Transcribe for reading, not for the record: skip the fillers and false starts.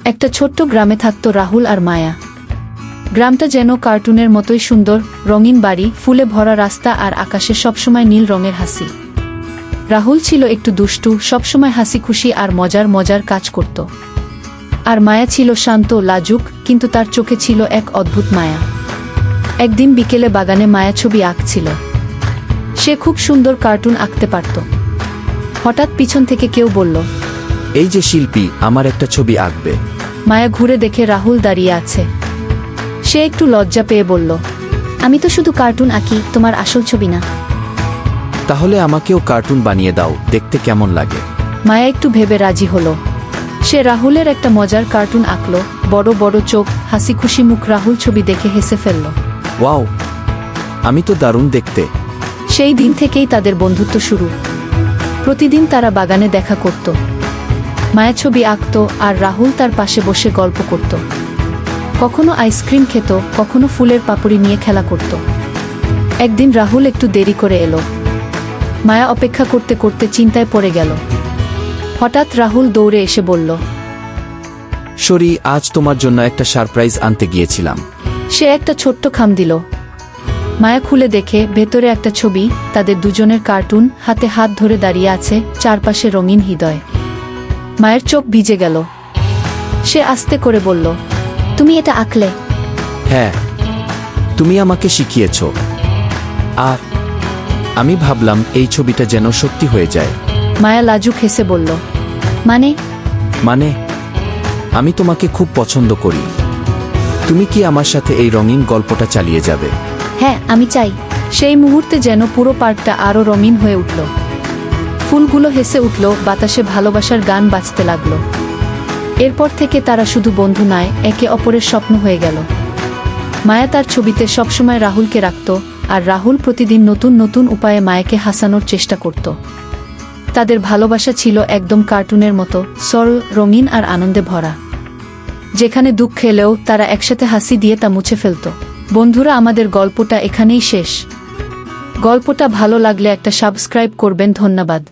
একটা ছোট্ট গ্রামে থাকত রাহুল আর মায়া। গ্রামটা যেন কার্টুনের মতোই সুন্দর, রঙিন বাড়ি, ফুলে ভরা রাস্তা আর আকাশে সবসময় নীল রঙের হাসি। রাহুল ছিল একটু দুষ্টু, সবসময় হাসি খুশি আর মজার মজার কাজ করত। আর মায়া ছিল শান্ত, লাজুক, কিন্তু তার চোখে ছিল এক অদ্ভুত মায়া। একদিন বিকেলে বাগানে মায়া ছবি আঁকছিল। সে খুব সুন্দর কার্টুন আঁকতে পারত। হঠাৎ পিছন থেকে কেউ বলল, এই যে শিল্পী, আমার একটা ছবি আঁকবে। মায়া ঘুরে দেখে রাহুল দাঁড়িয়ে আছে। সে একটু লজ্জা পেয়ে বলল, আমি তো শুধু কার্টুন আঁকি, তোমার আসল ছবি না। তাহলে আমাকেও কার্টুন বানিয়ে দাও, দেখতে কেমন লাগে। মায়া একটু ভেবে রাজি হলো। সে রাহুলের একটা মজার কার্টুন আঁকল, বড় বড় চোখ, হাসি খুশি মুখ। রাহুল ছবি দেখে হেসে ফেলল। ওয়াও, আমি তো দারুণ দেখতে। সেই দিন থেকেই তাদের বন্ধুত্ব শুরু। প্রতিদিন তারা বাগানে দেখা করত। মায়া ছবি আঁকত আর রাহুল তার পাশে বসে গল্প করত। কখনো আইসক্রিম খেত, কখনো ফুলের পাপড়ি নিয়ে খেলা করত। একদিন রাহুল একটু দেরি করে এলো। মায়া অপেক্ষা করতে করতে চিন্তায় পড়ে গেল। হঠাৎ রাহুল দৌড়ে এসে বলল, সরি, আজ তোমার জন্য একটা সারপ্রাইজ আনতে গিয়েছিলাম। সে একটা ছোট্ট খাম দিল। মায়া খুলে দেখে ভেতরে একটা ছবি, তাদের দুজনের কার্টুন, হাতে হাত ধরে দাঁড়িয়ে আছে, চারপাশে রঙিন হৃদয়। মায়ের চোখ ভিজে গেল। সে আস্তে করে বলল, তুমি এটা আঁকলে? হ্যাঁ, তুমি আমাকে শিখিয়েছ। আর আমি ভাবলাম এই ছবিটা যেন সত্যি হয়ে যায়। মায়া লাজুক হেসে বলল, মানে আমি তোমাকে খুব পছন্দ করি। তুমি কি আমার সাথে এই রঙিন গল্পটা চালিয়ে যাবে? হ্যাঁ, আমি চাই। সেই মুহূর্তে যেন পুরো পার্কটা আরো রঙিন হয়ে উঠল। ফুলগুলো হেসে উঠল, বাতাসে ভালোবাসার গান বাজতে লাগল। এরপর থেকে তারা শুধু বন্ধু নয়, একে অপরের স্বপ্ন হয়ে গেল। মায়া তার ছবিতে সবসময় রাহুলকে রাখত, আর রাহুল প্রতিদিন নতুন নতুন উপায়ে মায়াকে হাসানোর চেষ্টা করত। তাদের ভালোবাসা ছিল একদম কার্টুনের মতো, সরল, রঙিন আর আনন্দে ভরা। যেখানে দুঃখ এলেও তারা একসাথে হাসি দিয়ে তা মুছে ফেলত। বন্ধুরা, আমাদের গল্পটা এখানেই শেষ। গল্পটা ভালো লাগলে একটা সাবস্ক্রাইব করবেন। ধন্যবাদ।